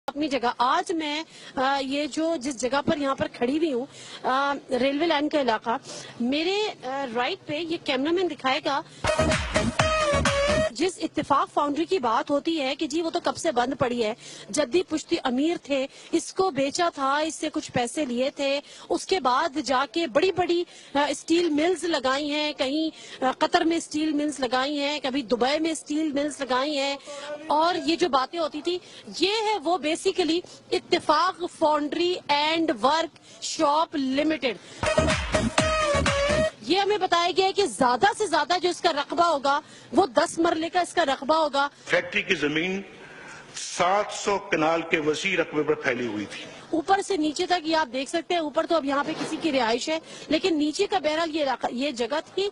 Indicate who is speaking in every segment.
Speaker 1: اپنی جگہ آج میں یہ جو جس جگہ پر یہاں پر کھڑی ہوئی ہوں ریلوے لائن کا علاقہ میرے رائٹ پہ یہ کیمرہ مین دکھائے گا جس اتفاق فاؤنڈری کی بات ہوتی ہے کہ جی وہ تو کب سے بند پڑی ہے. جدی پشتی امیر تھے, اس کو بیچا تھا, اس سے کچھ پیسے لیے تھے, اس کے بعد جا کے بڑی بڑی اسٹیل ملز لگائی ہیں, کہیں قطر میں اسٹیل ملز لگائی ہیں, کبھی دبئی میں اسٹیل ملز لگائی ہیں. اور یہ جو باتیں ہوتی تھی یہ ہے وہ بیسیکلی اتفاق foundry and work shop limited. یہ ہمیں بتایا گیا ہے کہ زیادہ سے زیادہ جو اس کا رقبہ ہوگا وہ 10 مرلے کا اس کا رقبہ ہوگا.
Speaker 2: فیکٹری کی زمین 700 کنال کے وسیع رقبے پر پھیلی ہوئی تھی.
Speaker 1: اوپر سے نیچے تک یہ آپ دیکھ سکتے ہیں. اوپر تو اب یہاں پہ کسی کی رہائش ہے, لیکن نیچے کا بہرحال یہ جگہ تھی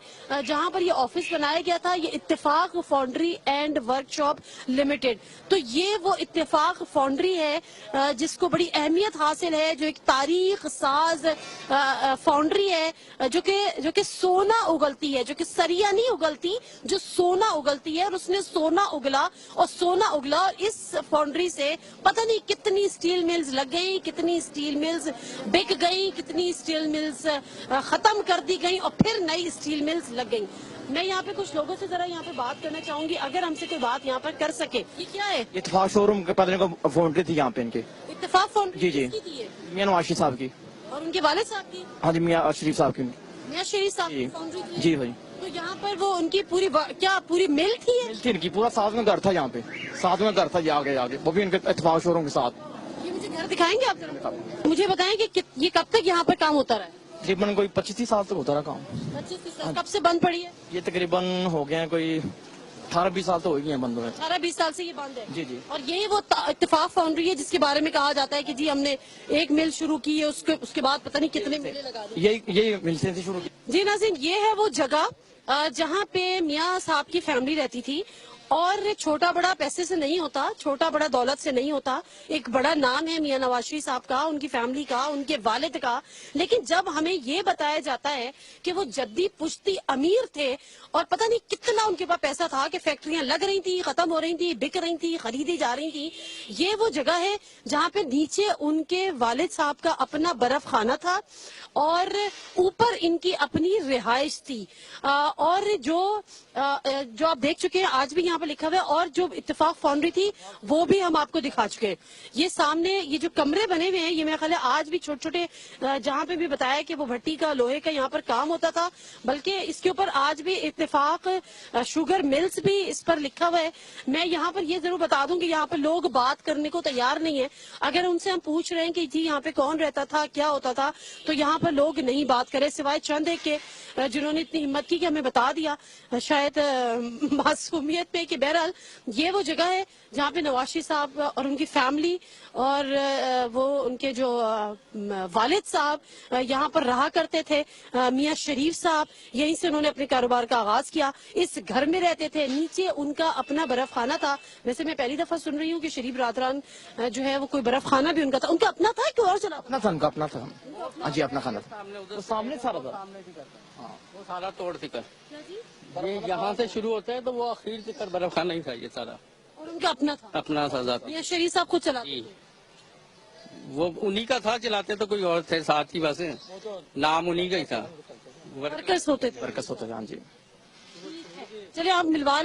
Speaker 1: جہاں پر یہ آفس بنایا گیا تھا, یہ اتفاق foundry and work shop limited. تو یہ وہ اتفاق فاؤنڈری ہے جس کو بڑی اہمیت حاصل ہے, جو ایک تاریخ ساز فاؤنڈری ہے جو کہ سونا اگلتی ہے, جو کہ سریا نہیں اگلتی, جو سونا اگلتی ہے. اور اس نے سونا اگلا اور سونا اگلا, اور اس فاؤنڈری سے پتہ نہیں کتنی اسٹیل ملز لگ گئی, کتنی اسٹیل ملز بک گئی, کتنی اسٹیل ملز ختم کر دی گئی, اور پھر نئی اسٹیل ملز لگ گئی. میں یہاں پہ کچھ لوگوں سے ذرا یہاں پہ بات کرنا چاہوں گی, اگر ہم سے کوئی بات یہاں پر کر سکے. یہ کیا ہے؟
Speaker 3: اتفاق شو روم کے پتہ نہیں فاؤنڈری تھی یہاں پہ ان کے.
Speaker 1: اتفاق فاؤنڈری
Speaker 3: جی
Speaker 1: کس کی تھی؟
Speaker 3: میاں نواز صاحب کی.
Speaker 1: اور ان کے والد صاحب کی؟
Speaker 3: ہاں جی میاں شریف صاحب کی.
Speaker 1: میاں شریف صاحب کی فاؤنڈری تھی.
Speaker 3: جی بھائی.
Speaker 1: تو یہاں پر وہ ان کی پوری مل تھی؟
Speaker 3: مل تھی ان کی, پورا ساتھ میں گھر تھا یہاں پہ, ساتھ میں گھر تھا آگے وہ بھی ان کے اتفاق شو روم کے ساتھ.
Speaker 1: یہ مجھے گھر دکھائیں گے آپ؟ مجھے بتائیں کہ یہ کب تک یہاں پر کام ہوتا رہا ہے؟
Speaker 3: تقریباً کوئی 25 سال تک ہوتا رہا کام.
Speaker 1: 25 سال. کب سے بند پڑی ہے
Speaker 3: یہ؟ تقریباً ہو گئے ہیں کوئی 18-20 سال تو ہو گئے ہیں بند ہوئے.
Speaker 1: 18-20 سال سے یہ بند ہے.
Speaker 3: جی جی.
Speaker 1: اور یہی وہ اتفاق فاؤنڈری ہے جس کے بارے میں کہا جاتا ہے کہ جی ہم نے ایک مل شروع کی ہے, اس کے بعد پتہ نہیں کتنے ملیں لگا دی.
Speaker 3: یہی ملتے تھے شروع کی.
Speaker 1: جی ناظرین, یہ ہے وہ جگہ جہاں پہ میاں صاحب کی فیملی رہتی تھی. اور چھوٹا بڑا پیسے سے نہیں ہوتا, چھوٹا بڑا دولت سے نہیں ہوتا. ایک بڑا نام ہے میاں نواز شریف صاحب کا, ان کی فیملی کا, ان کے والد کا. لیکن جب ہمیں یہ بتایا جاتا ہے کہ وہ جدی پشتی امیر تھے اور پتہ نہیں کتنا ان کے پاس پیسہ تھا کہ فیکٹریاں لگ رہی تھی, ختم ہو رہی تھی, بک رہی تھی, خریدی جا رہی تھی. یہ وہ جگہ ہے جہاں پہ نیچے ان کے والد صاحب کا اپنا برف خانہ تھا اور اوپر ان کی اپنی رہائش تھی. اور جو آپ دیکھ چکے ہیں آج بھی یہاں پہ لکھا ہوا ہے, اور جو اتفاق فاؤنڈری تھی وہ بھی ہم آپ کو دکھا چکے ہیں. یہ سامنے یہ جو کمرے بنے ہوئے ہیں, یہ میرا خیال ہے آج بھی چھوٹے چھوٹے جہاں پہ بھی بتایا کہ وہ بھٹی کا لوہے کا یہاں پر کام ہوتا تھا, بلکہ اس کے اوپر آج بھی اتفاق شوگر ملز بھی اس پر لکھا ہوا ہے. میں یہاں پر یہ ضرور بتا دوں کہ یہاں پر لوگ بات کرنے کو تیار نہیں ہے. اگر ان سے ہم پوچھ رہے ہیں کہ جی یہاں پہ کون رہتا تھا, کیا ہوتا تھا, تو یہاں پر لوگ نہیں بات کرے سوائے چند ایک کے جنہوں نے اتنی ہمت کی کہ ہمیں بتا دیا شاید معصومیت پہ کہ بہرحال یہ وہ جگہ ہے جہاں پہ نواز شریف صاحب اور ان کی فیملی اور وہ ان کے جو والد صاحب یہاں پر رہا کرتے تھے. میاں شریف صاحب یہیں سے انہوں نے اپنے کاروبار کا آغاز کیا, اس گھر میں رہتے تھے, نیچے ان کا اپنا برف خانہ تھا. ویسے میں پہلی دفعہ سن رہی ہوں کہ شریف راتران جو ہے وہ کوئی برف خانہ بھی ان کا تھا. ان کا اپنا تھا کہ اور چلا؟
Speaker 3: اپنا تھا, ان کا اپنا تھا. ہاں جی اپنا خانہ تھا, سامنے سارا تھا.
Speaker 4: وہ سارا توڑ فکر یہ یہاں سے شروع ہوتا ہے تو وہ اخیر تک برف خانہ ہی تھا یہ سارا.
Speaker 1: اور ان کا اپنا تھا,
Speaker 4: اپنا تھا ذاتی.
Speaker 1: میاں شریف صاحب خود چلاتے
Speaker 4: جی,
Speaker 1: تھے.
Speaker 4: وہ انہی کا تھا, چلاتے تو کوئی اور تھے ساتھ ہی, بس نام انہی کا ہی تھا.
Speaker 1: ورکرز ہوتے تھے.
Speaker 3: برکت ہوتا ہے. ہاں جی.
Speaker 1: چلے آپ ملوا رہے ہیں.